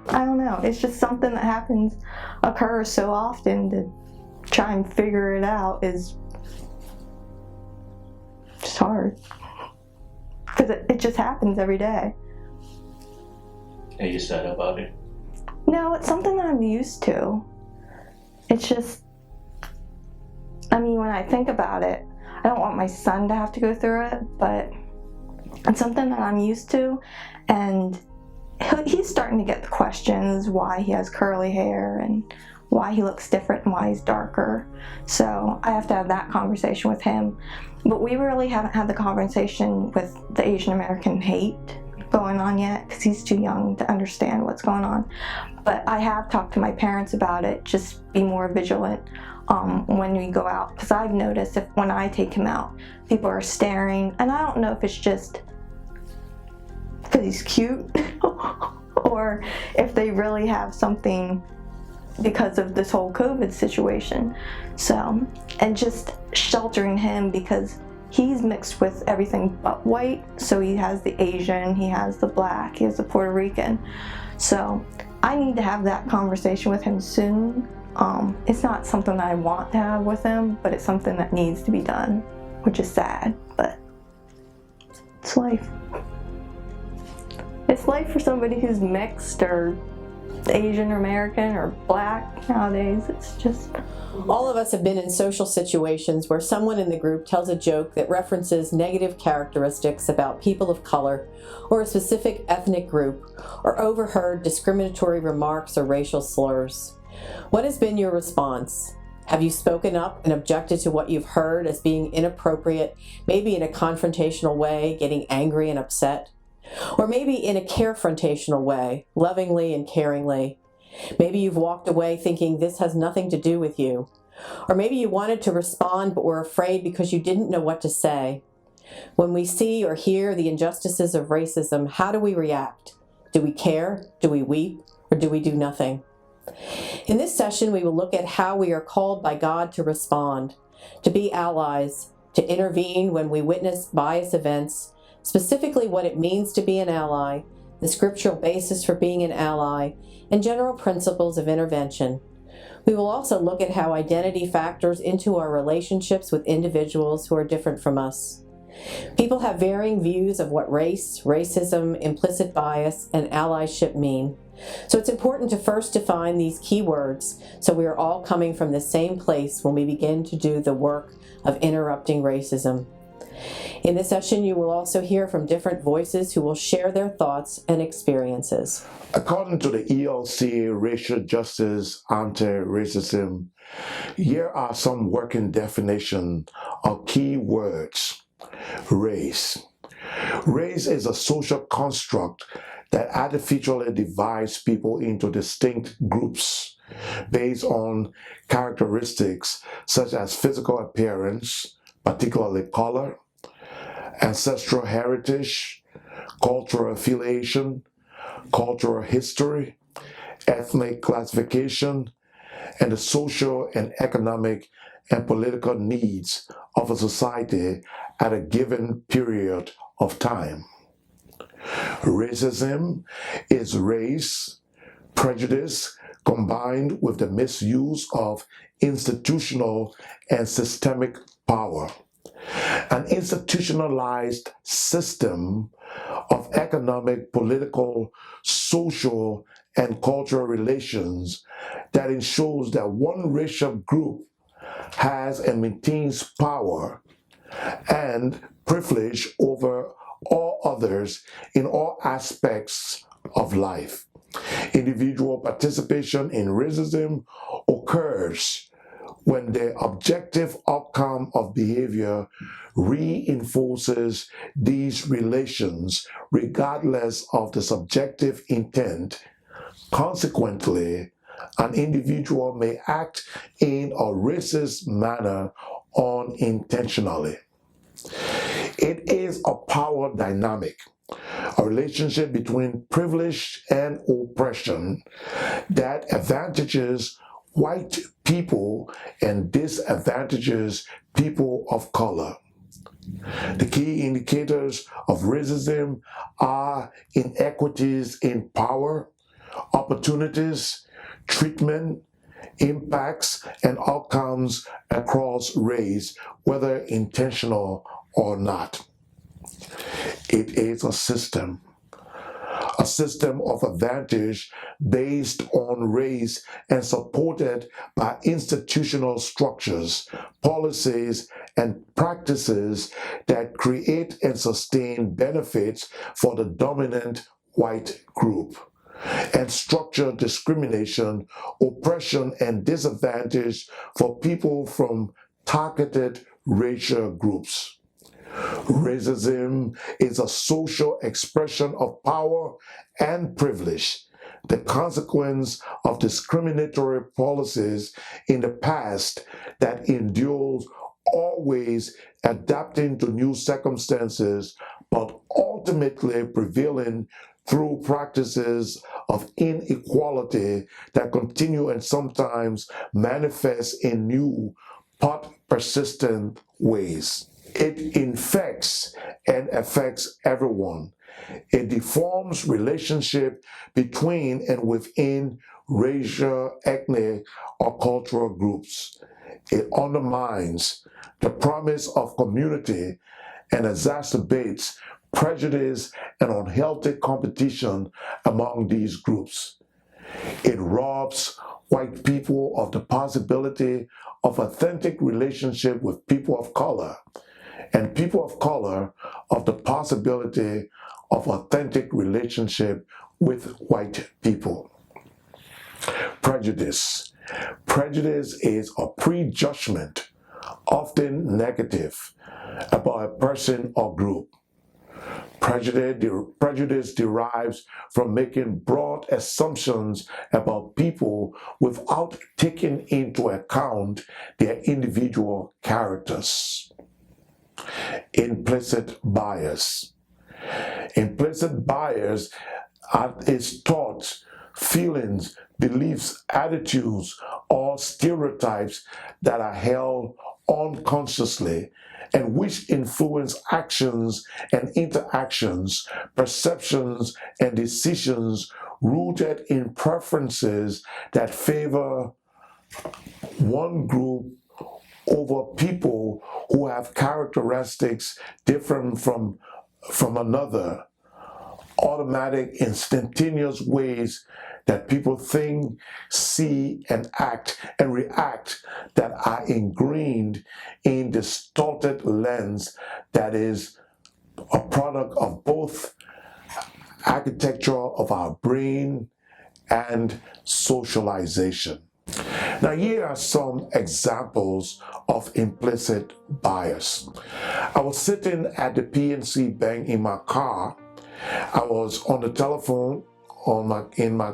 I don't know, it's just something that occurs so often to try and figure it out is just hard. Because it just happens every day. Are you sad about it? No, it's something that I'm used to. It's just, I mean, when I think about it, I don't want my son to have to go through it, but it's something that I'm used to, and he's starting to get the questions why he has curly hair and why he looks different and why he's darker. So I have to have that conversation with him. But we really haven't had the conversation with the Asian American hate going on yet, because he's too young to understand what's going on. But I have talked to my parents about it, just be more vigilant when we go out, because I've noticed when I take him out, people are staring, and I don't know if it's just because he's cute or if they really have something because of this whole COVID situation. So, and just sheltering him because he's mixed with everything but white. So he has the Asian, he has the black, he has the Puerto Rican. So I need to have that conversation with him soon. It's not something that I want to have with him, but it's something that needs to be done, which is sad, but it's life. It's life for somebody who's mixed or Asian or American or black nowadays. It's just... All of us have been in social situations where someone in the group tells a joke that references negative characteristics about people of color or a specific ethnic group, or overheard discriminatory remarks or racial slurs. What has been your response? Have you spoken up and objected to what you've heard as being inappropriate, maybe in a confrontational way, getting angry and upset? Or maybe in a carefrontational way, lovingly and caringly? Maybe you've walked away thinking this has nothing to do with you. Or maybe you wanted to respond but were afraid because you didn't know what to say. When we see or hear the injustices of racism, how do we react? Do we care? Do we weep? Or do we do nothing? In this session, we will look at how we are called by God to respond, to be allies, to intervene when we witness bias events, specifically what it means to be an ally, the scriptural basis for being an ally, and general principles of intervention. We will also look at how identity factors into our relationships with individuals who are different from us. People have varying views of what race, racism, implicit bias, and allyship mean. So it's important to first define these key words so we are all coming from the same place when we begin to do the work of interrupting racism. In this session, you will also hear from different voices who will share their thoughts and experiences. According to the ELC Racial Justice Anti-Racism, here are some working definitions of key words. Race. Race is a social construct that artificially divides people into distinct groups based on characteristics such as physical appearance, particularly color, ancestral heritage, cultural affiliation, cultural history, ethnic classification, and the social and economic and political needs of a society at a given period of time. Racism is race, prejudice, combined with the misuse of institutional and systemic power. An institutionalized system of economic, political, social, and cultural relations that ensures that one racial group has and maintains power and privilege over all others in all aspects of life. Individual participation in racism occurs when the objective outcome of behavior reinforces these relations regardless of the subjective intent. Consequently, an individual may act in a racist manner unintentionally. It is a power dynamic, a relationship between privilege and oppression that advantages white people and disadvantages people of color. The key indicators of racism are inequities in power, opportunities, treatment, impacts, and outcomes across race, whether intentional or not. It is a system of advantage based on race and supported by institutional structures, policies, and practices that create and sustain benefits for the dominant white group and structure discrimination, oppression, and disadvantage for people from targeted racial groups. Racism is a social expression of power and privilege, the consequence of discriminatory policies in the past that endures, always adapting to new circumstances, but ultimately prevailing through practices of inequality that continue and sometimes manifest in new but persistent ways. It infects and affects everyone. It deforms relationship between and within racial, ethnic, or cultural groups. It undermines the promise of community and exacerbates prejudice and unhealthy competition among these groups. It robs white people of the possibility of authentic relationship with people of color, and people of color of the possibility of authentic relationship with white people. Prejudice. Prejudice is a prejudgment, often negative, about a person or group. Prejudice derives from making broad assumptions about people without taking into account their individual characters. Implicit bias. Implicit bias is thoughts, feelings, beliefs, attitudes, or stereotypes that are held unconsciously and which influence actions and interactions, perceptions and decisions rooted in preferences that favor one group over people who have characteristics different from another. Automatic, instantaneous ways that people think, see, and act and react that are ingrained in distorted lens that is a product of both architecture of our brain and socialization. Now, here are some examples of implicit bias. I was sitting at the PNC Bank in my car. I was on the telephone on my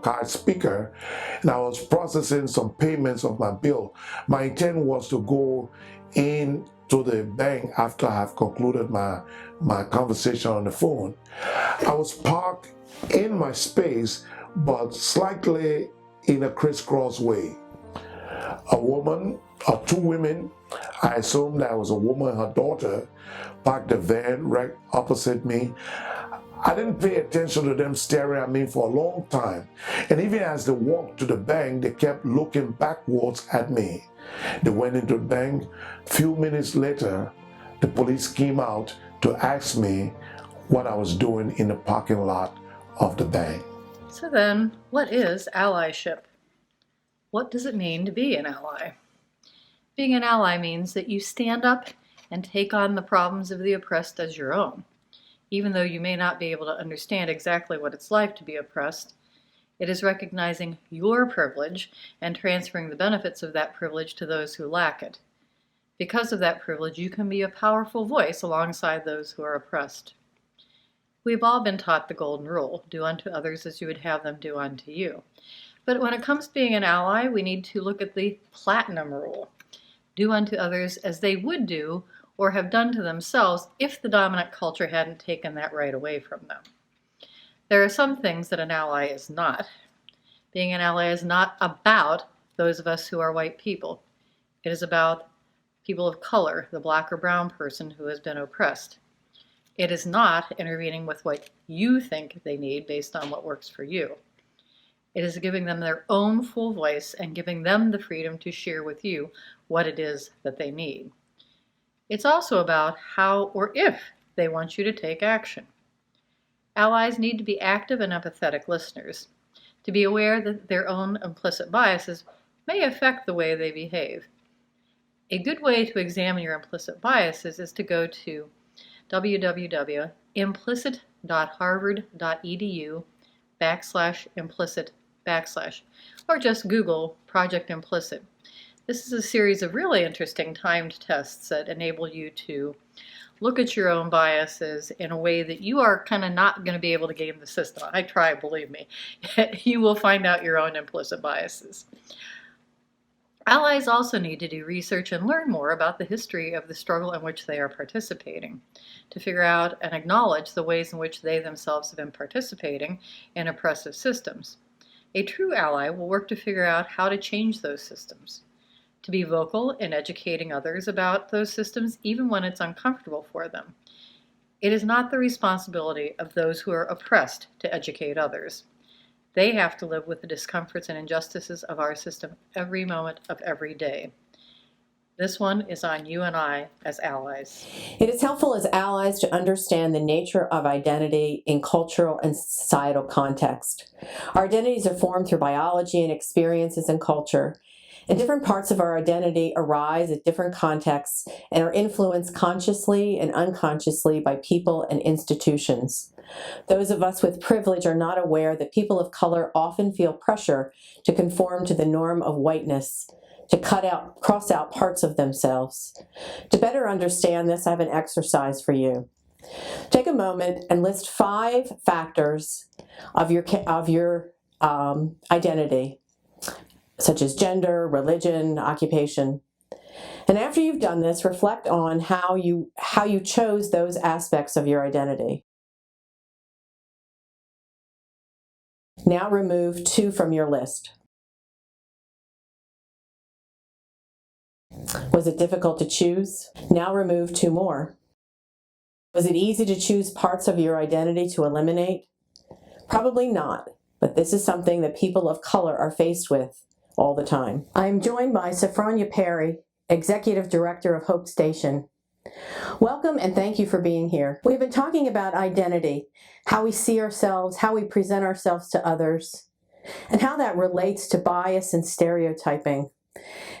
car speaker, and I was processing some payments of my bill. My intent was to go in to the bank after I have concluded my conversation on the phone. I was parked in my space, but slightly in a crisscross way. A woman, or two women, I assumed that was a woman and her daughter, parked the van right opposite me. I didn't pay attention to them staring at me for a long time. And even as they walked to the bank, they kept looking backwards at me. They went into the bank. A few minutes later, the police came out to ask me what I was doing in the parking lot of the bank. So then, what is allyship? What does it mean to be an ally? Being an ally means that you stand up and take on the problems of the oppressed as your own. Even though you may not be able to understand exactly what it's like to be oppressed, it is recognizing your privilege and transferring the benefits of that privilege to those who lack it. Because of that privilege, you can be a powerful voice alongside those who are oppressed. We've all been taught the golden rule, do unto others as you would have them do unto you. But when it comes to being an ally, we need to look at the platinum rule. Do unto others as they would do or have done to themselves if the dominant culture hadn't taken that right away from them. There are some things that an ally is not. Being an ally is not about those of us who are white people. It is about people of color, the black or brown person who has been oppressed. It is not intervening with what you think they need based on what works for you. It is giving them their own full voice and giving them the freedom to share with you what it is that they need. It's also about how or if they want you to take action. Allies need to be active and empathetic listeners, to be aware that their own implicit biases may affect the way they behave. A good way to examine your implicit biases is to go to www.implicit.harvard.edu/implicit/ or just Google Project Implicit. This is a series of really interesting timed tests that enable you to look at your own biases in a way that you are kind of not going to be able to game the system. I try, believe me. You will find out your own implicit biases. Allies also need to do research and learn more about the history of the struggle in which they are participating, to figure out and acknowledge the ways in which they themselves have been participating in oppressive systems. A true ally will work to figure out how to change those systems, to be vocal in educating others about those systems even when it's uncomfortable for them. It is not the responsibility of those who are oppressed to educate others. They have to live with the discomforts and injustices of our system every moment of every day. This one is on you and I as allies. It is helpful as allies to understand the nature of identity in cultural and societal context. Our identities are formed through biology and experiences and culture. And different parts of our identity arise at different contexts and are influenced consciously and unconsciously by people and institutions. Those of us with privilege are not aware that people of color often feel pressure to conform to the norm of whiteness, to cross out parts of themselves. To better understand this, I have an exercise for you. Take a moment and list 5 factors of your identity, such as gender, religion, occupation. And after you've done this, reflect on how you chose those aspects of your identity. Now remove 2 from your list. Was it difficult to choose? Now remove 2 more. Was it easy to choose parts of your identity to eliminate? Probably not, but this is something that people of color are faced with all the time. I am joined by Sophronia Perry, Executive Director of Hope Station. Welcome and thank you for being here. We've been talking about identity, how we see ourselves, how we present ourselves to others, and how that relates to bias and stereotyping.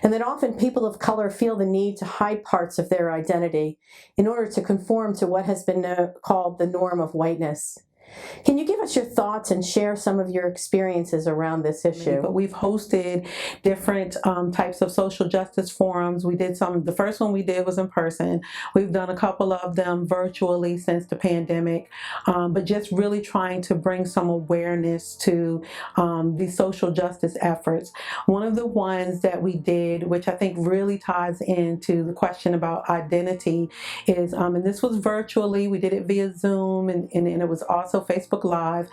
And that often people of color feel the need to hide parts of their identity in order to conform to what has been called the norm of whiteness. Can you give us your thoughts and share some of your experiences around this issue? But we've hosted different types of social justice forums. We did the first one we did was in person. We've done a couple of them virtually since the pandemic, but just really trying to bring some awareness to these social justice efforts. One of the ones that we did, which I think really ties into the question about identity, is, and this was virtually, we did it via Zoom, and it was also Facebook Live,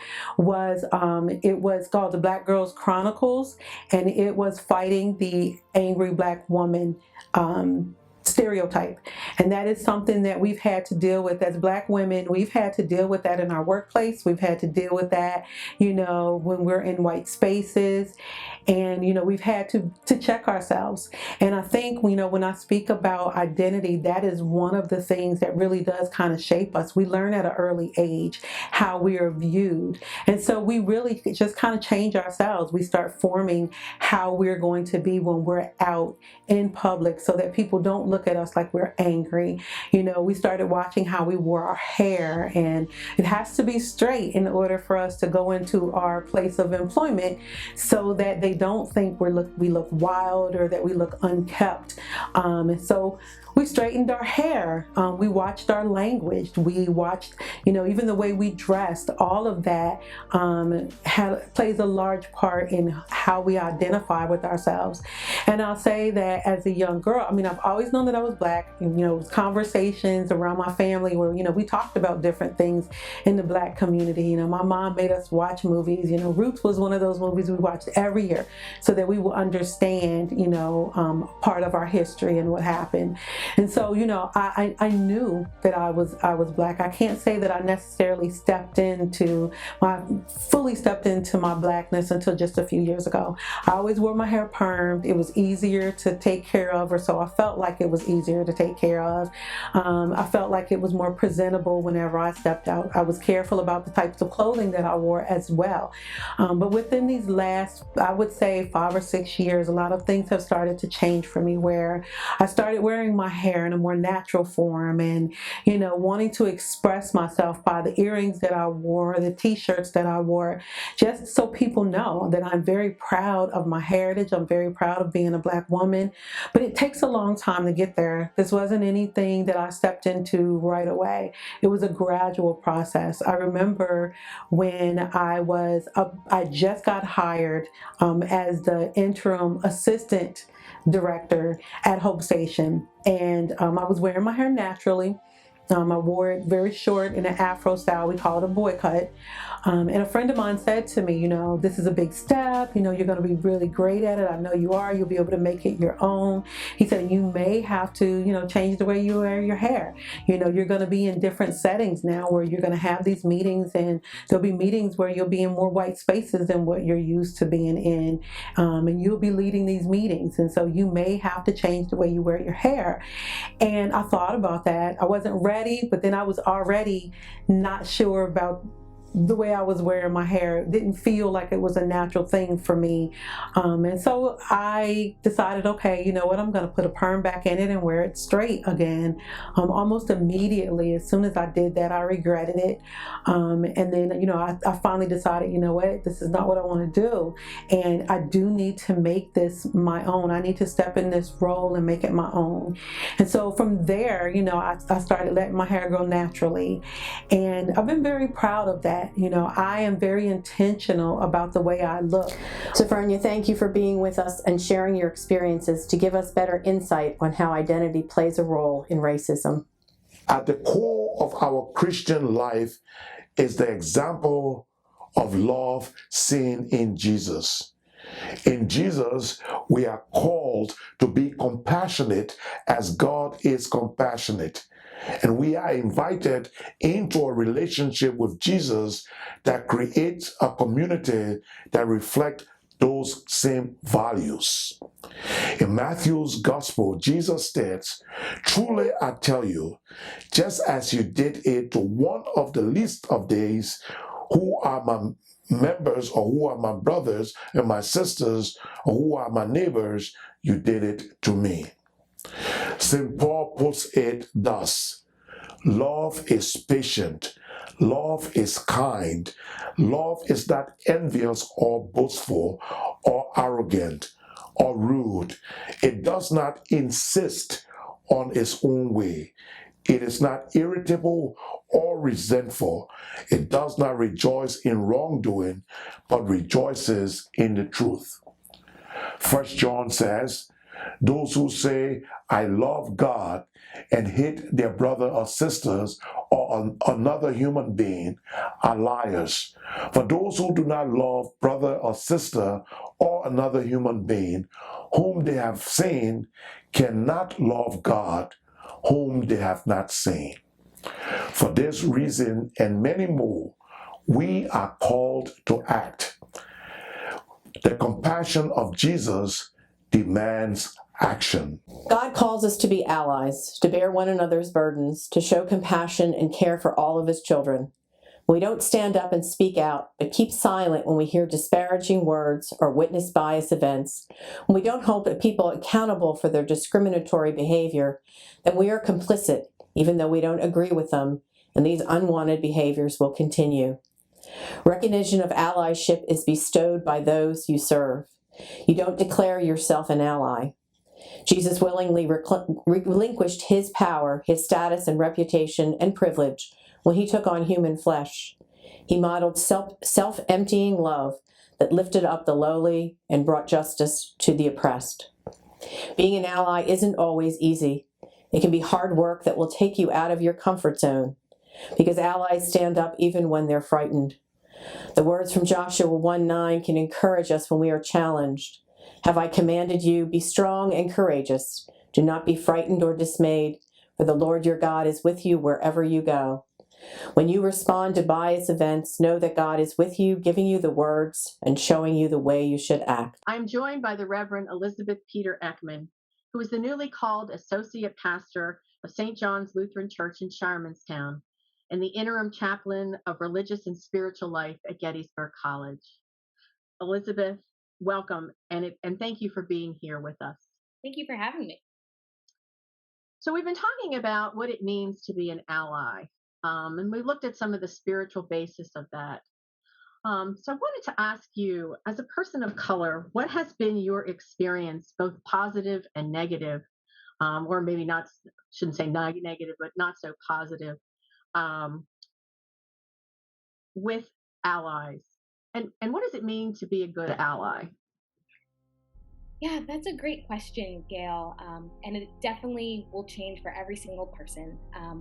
it was called the Black Girls Chronicles, and it was fighting the angry Black woman stereotype. And that is something that we've had to deal with as Black women. We've had to deal with that in our workplace. We've had to deal with that, when we're in white spaces. And, we've had to check ourselves. And I think, when I speak about identity, that is one of the things that really does kind of shape us. We learn at an early age how we are viewed. And so we really just kind of change ourselves. We start forming how we're going to be when we're out in public so that people don't look at us like we're angry. We started watching how we wore our hair, and it has to be straight in order for us to go into our place of employment so that they don't think we look wild or that we look unkept. And so we straightened our hair. We watched our language. We watched, even the way we dressed. All of that plays a large part in how we identify with ourselves. And I'll say that as a young girl, I've always known that I was Black. It was conversations around my family where, we talked about different things in the Black community. My mom made us watch movies. Roots was one of those movies we watched every year so that we will understand, part of our history and what happened. And so, I knew that I was Black. I can't say that I necessarily fully stepped into my Blackness until just a few years ago. I always wore my hair permed. It was easier to take care of, or so I felt like it was easier to take care of. I felt like it was more presentable whenever I stepped out. I was careful about the types of clothing that I wore as well. But within these last, I would say 5 or 6 years, a lot of things have started to change for me, where I started wearing my hair in a more natural form and, wanting to express myself by the earrings that I wore, the t-shirts that I wore, just so people know that I'm very proud of my heritage. I'm very proud of being a Black woman, but it takes a long time to get there. This wasn't anything that I stepped into right away. It was a gradual process. I remember when I just got hired as the interim assistant director at Hope Station, and I was wearing my hair naturally. I wore it very short in an Afro style. We call it a boy cut. And a friend of mine said to me, this is a big step. You're going to be really great at it. I know you are. You'll be able to make it your own. He said, you may have to, change the way you wear your hair. You're going to be in different settings now where you're going to have these meetings, and there'll be meetings where you'll be in more white spaces than what you're used to being in. And you'll be leading these meetings. And so you may have to change the way you wear your hair. And I thought about that. I wasn't ready, but then I was already not sure about the way I was wearing my hair. It didn't feel like it was a natural thing for me. And so I decided, okay, you know what, I'm going to put a perm back in it and wear it straight again. Almost immediately, as soon as I did that, I regretted it. And then, I finally decided, you know what, this is not what I want to do. And I do need to make this my own. I need to step in this role and make it my own. And so from there, I started letting my hair grow naturally. And I've been very proud of that. I am very intentional about the way I look. Sophronia, thank you for being with us and sharing your experiences to give us better insight on how identity plays a role in racism. At the core of our Christian life is the example of love seen in Jesus. In Jesus, we are called to be compassionate as God is compassionate. And we are invited into a relationship with Jesus that creates a community that reflects those same values. In Matthew's Gospel, Jesus states, "Truly I tell you, just as you did it to one of the least of these who are my members, or who are my brothers and my sisters, or who are my neighbors, you did it to me." St. Paul puts it thus: love is patient, love is kind, love is not envious or boastful or arrogant or rude. It does not insist on its own way. It is not irritable or resentful. It does not rejoice in wrongdoing, but rejoices in the truth. 1 John says, "Those who say, 'I love God,' and hate their brother or sisters or another human being are liars. For those who do not love brother or sister or another human being whom they have seen cannot love God whom they have not seen." For this reason and many more, we are called to act. The compassion of Jesus demands action. God calls us to be allies, to bear one another's burdens, to show compassion and care for all of his children. We don't stand up and speak out, but keep silent when we hear disparaging words or witness bias events. When we don't hold people accountable for their discriminatory behavior, then we are complicit, even though we don't agree with them, and these unwanted behaviors will continue. Recognition of allyship is bestowed by those you serve. You don't declare yourself an ally. Jesus willingly relinquished his power, his status and reputation and privilege when he took on human flesh. He modeled self-emptying love that lifted up the lowly and brought justice to the oppressed. Being an ally isn't always easy. It can be hard work that will take you out of your comfort zone, because allies stand up even when they're frightened. The words from Joshua 1:9 can encourage us when we are challenged. Have I commanded you, be strong and courageous. Do not be frightened or dismayed, for the Lord your God is with you wherever you go. When you respond to bias events, know that God is with you, giving you the words and showing you the way you should act. I'm joined by the Reverend Elizabeth Peter Ekman, who is the newly called Associate Pastor of St. John's Lutheran Church in Shiremanstown and the interim chaplain of religious and spiritual life at Gettysburg College. Elizabeth, welcome, and thank you for being here with us. Thank you for having me. So we've been talking about what it means to be an ally, and we looked at some of the spiritual basis of that. So I wanted to ask you, as a person of color, what has been your experience, both positive and negative, or maybe not, shouldn't say negative, but not so positive, with allies? And what does it mean to be a good ally? Yeah, that's a great question, Gale. And it definitely will change for every single person.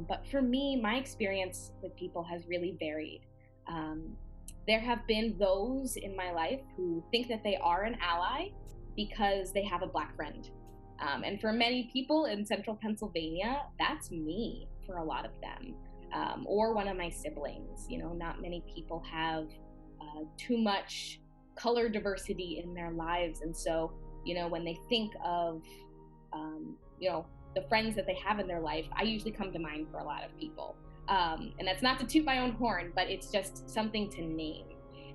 But for me, my experience with people has really varied. There have been those in my life who think that they are an ally because they have a Black friend. And for many people in central Pennsylvania, that's me for a lot of them. Or one of my siblings. You know, not many people have too much color diversity in their lives. And so, you know, when they think of, you know, the friends that they have in their life, I usually come to mind for a lot of people. And that's not to toot my own horn, but it's just something to name.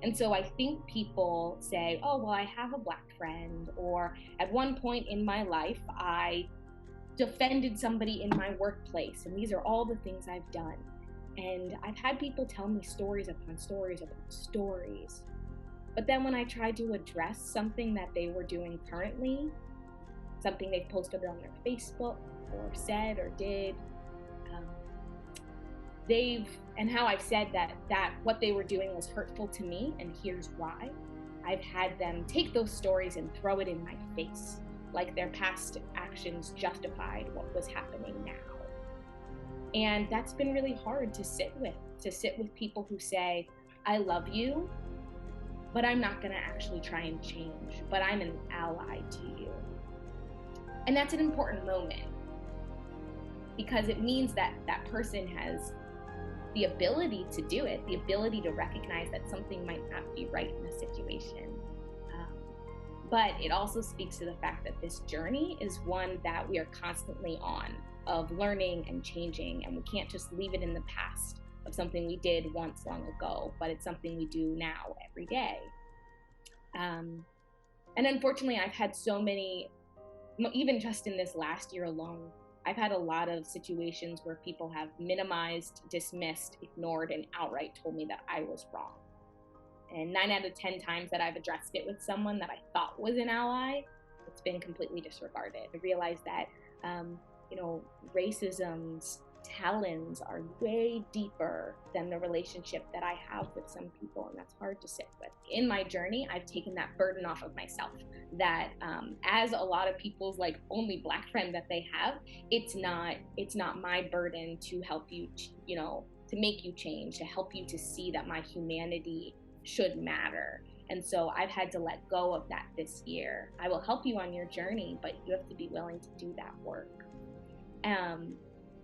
And so I think people say, oh, well, I have a Black friend, or at one point in my life, I defended somebody in my workplace, and these are all the things I've done. And I've had people tell me stories upon stories upon stories. But then when I tried to address something that they were doing currently, something they've posted on their Facebook or said or did, and how I've said that what they were doing was hurtful to me, and here's why. I've had them take those stories and throw it in my face, like their past actions justified what was happening now. And that's been really hard to sit with people who say, I love you, but I'm not gonna actually try and change, but I'm an ally to you. And that's an important moment, because it means that that person has the ability to do it, the ability to recognize that something might not be right in a situation. But it also speaks to the fact that this journey is one that we are constantly on, of learning and changing, and we can't just leave it in the past of something we did once long ago, but it's something we do now every day. And unfortunately, I've had so many, even just in this last year alone, I've had a lot of situations where people have minimized, dismissed, ignored, and outright told me that I was wrong. And 9 out of 10 times that I've addressed it with someone that I thought was an ally, it's been completely disregarded. I realized that, you know, racism's talons are way deeper than the relationship that I have with some people, and that's hard to sit with. In my journey, I've taken that burden off of myself, that as a lot of people's like only Black friend that they have, it's not my burden to help you, you know, to make you change, to help you to see that my humanity should matter. And so I've had to let go of that this year. I will help you on your journey, but you have to be willing to do that work.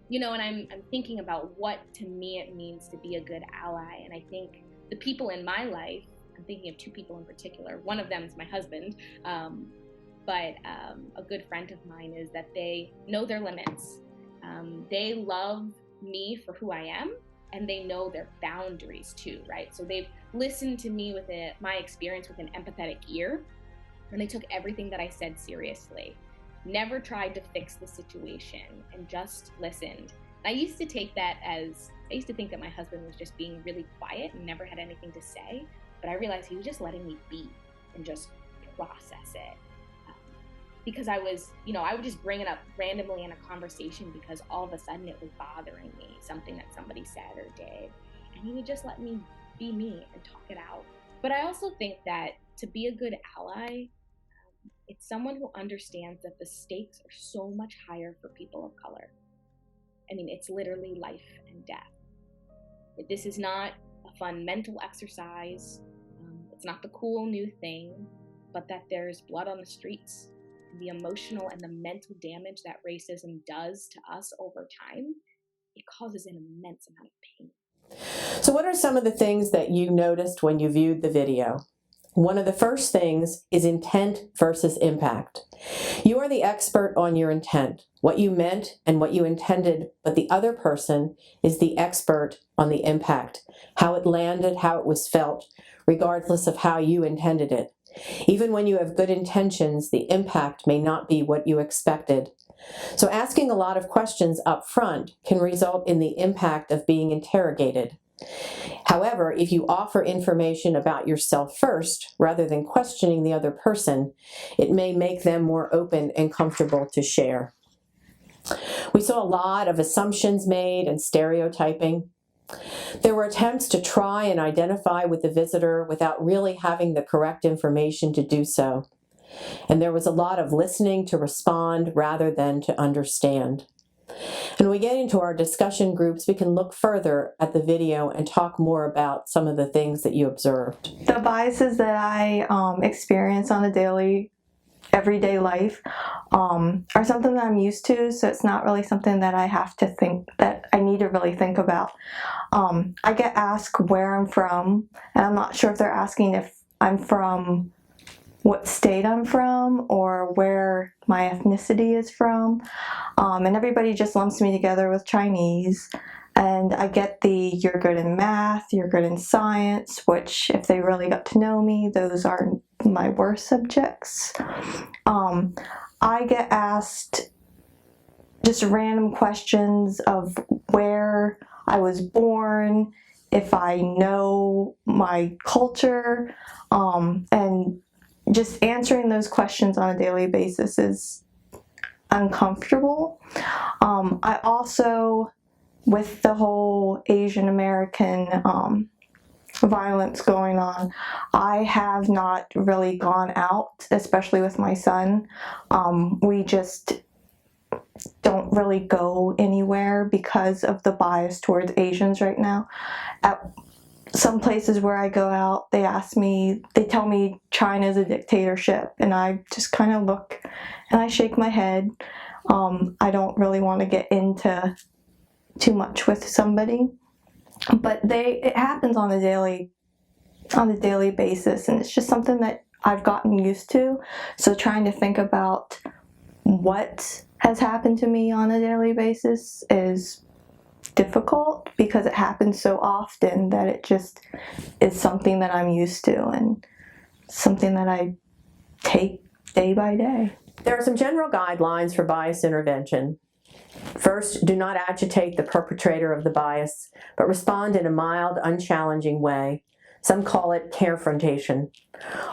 You know, and I'm thinking about what to me it means to be a good ally. And I think the people in my life, I'm thinking of 2 people in particular. One of them is my husband, but a good friend of mine is that they know their limits. They love me for who I am, and they know their boundaries too, right? So they've listened to me with my experience with an empathetic ear, and they took everything that I said seriously. Never tried to fix the situation, and just listened. I used to think that my husband was just being really quiet and never had anything to say, but I realized he was just letting me be and just process it. because I was, I would just bring it up randomly in a conversation because all of a sudden it was bothering me, something that somebody said or did. And he would just let me be me and talk it out. But I also think that to be a good ally, it's someone who understands that the stakes are so much higher for people of color. I mean, it's literally life and death. This is not a fun mental exercise. It's not the cool new thing, but that there's blood on the streets. The emotional and the mental damage that racism does to us over time, it causes an immense amount of pain. So what are some of the things that you noticed when you viewed the video? One of the first things is intent versus impact. You are the expert on your intent, what you meant and what you intended, but the other person is the expert on the impact, how it landed, how it was felt, regardless of how you intended it. Even when you have good intentions, the impact may not be what you expected. So asking a lot of questions up front can result in the impact of being interrogated. However, if you offer information about yourself first, rather than questioning the other person, it may make them more open and comfortable to share. We saw a lot of assumptions made and stereotyping. There were attempts to try and identify with the visitor without really having the correct information to do so. And there was a lot of listening to respond rather than to understand. And when we get into our discussion groups, we can look further at the video and talk more about some of the things that you observed. The biases that I experience on a daily, everyday life are something that I'm used to, so it's not really something that I have to think, that I need to really think about. I get asked where I'm from, and I'm not sure if they're asking if I'm from what state I'm from or where my ethnicity is from, and everybody just lumps me together with Chinese. And I get the you're good in math, you're good in science, which if they really got to know me, those are my worst subjects. I get asked just random questions of where I was born, if I know my culture, and just answering those questions on a daily basis is uncomfortable. I also, with the whole Asian American violence going on, I have not really gone out, especially with my son. We just don't really go anywhere because of the bias towards Asians right now. At some places where I go out, they tell me China's a dictatorship, and I just kind of look and I shake my head. I don't really want to get into too much with somebody, but it happens on a daily basis, and it's just something that I've gotten used to. So trying to think about what has happened to me on a daily basis is difficult because it happens so often that it just is something that I'm used to and something that I take day by day. There are some general guidelines for bias intervention. First, do not agitate the perpetrator of the bias, but respond in a mild, unchallenging way. Some call it carefrontation.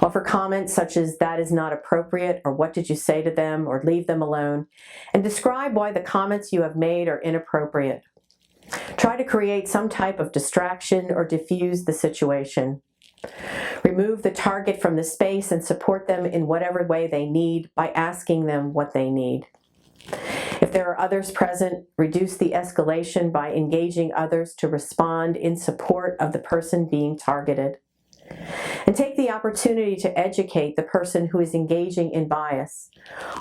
Offer comments such as, that is not appropriate, or what did you say to them, or leave them alone, and describe why the comments you have made are inappropriate. Try to create some type of distraction or diffuse the situation. Remove the target from the space and support them in whatever way they need by asking them what they need. If there are others present, reduce the escalation by engaging others to respond in support of the person being targeted. And take the opportunity to educate the person who is engaging in bias.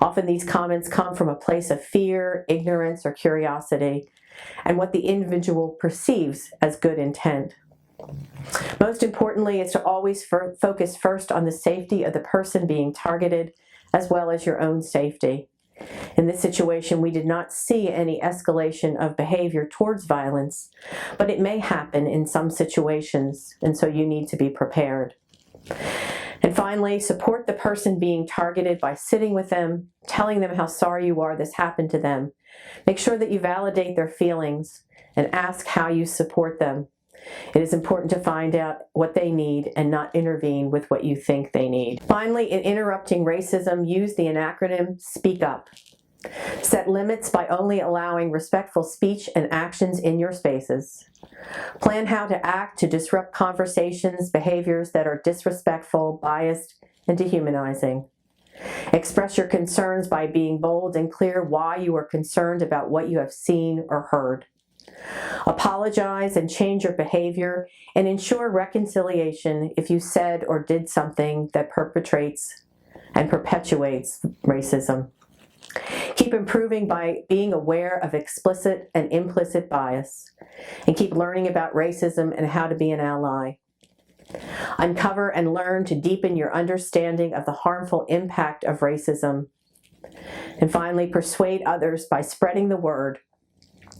Often these comments come from a place of fear, ignorance, or curiosity, and what the individual perceives as good intent. Most importantly is to always focus first on the safety of the person being targeted, as well as your own safety. In this situation, we did not see any escalation of behavior towards violence, but it may happen in some situations, and so you need to be prepared. And finally, support the person being targeted by sitting with them, telling them how sorry you are this happened to them. Make sure that you validate their feelings and ask how you support them. It is important to find out what they need and not intervene with what you think they need. Finally, in interrupting racism, use the acronym SPEAK UP. Set limits by only allowing respectful speech and actions in your spaces. Plan how to act to disrupt conversations, behaviors that are disrespectful, biased, and dehumanizing. Express your concerns by being bold and clear why you are concerned about what you have seen or heard. Apologize and change your behavior, and ensure reconciliation if you said or did something that perpetrates and perpetuates racism. Keep improving by being aware of explicit and implicit bias, and keep learning about racism and how to be an ally. Uncover and learn to deepen your understanding of the harmful impact of racism. And finally, persuade others by spreading the word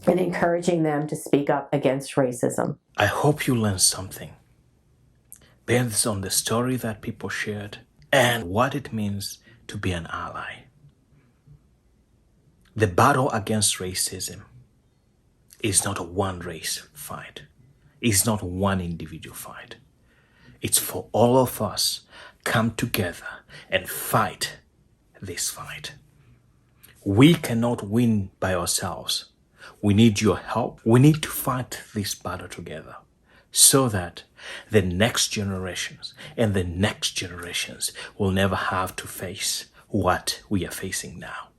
and encouraging them to speak up against racism. I hope you learned something based on the story that people shared and what it means to be an ally. The battle against racism is not a one race fight. It's not one individual fight. It's for all of us come together and fight this fight. We cannot win by ourselves. We need your help. We need to fight this battle together so that the next generations and the next generations will never have to face what we are facing now.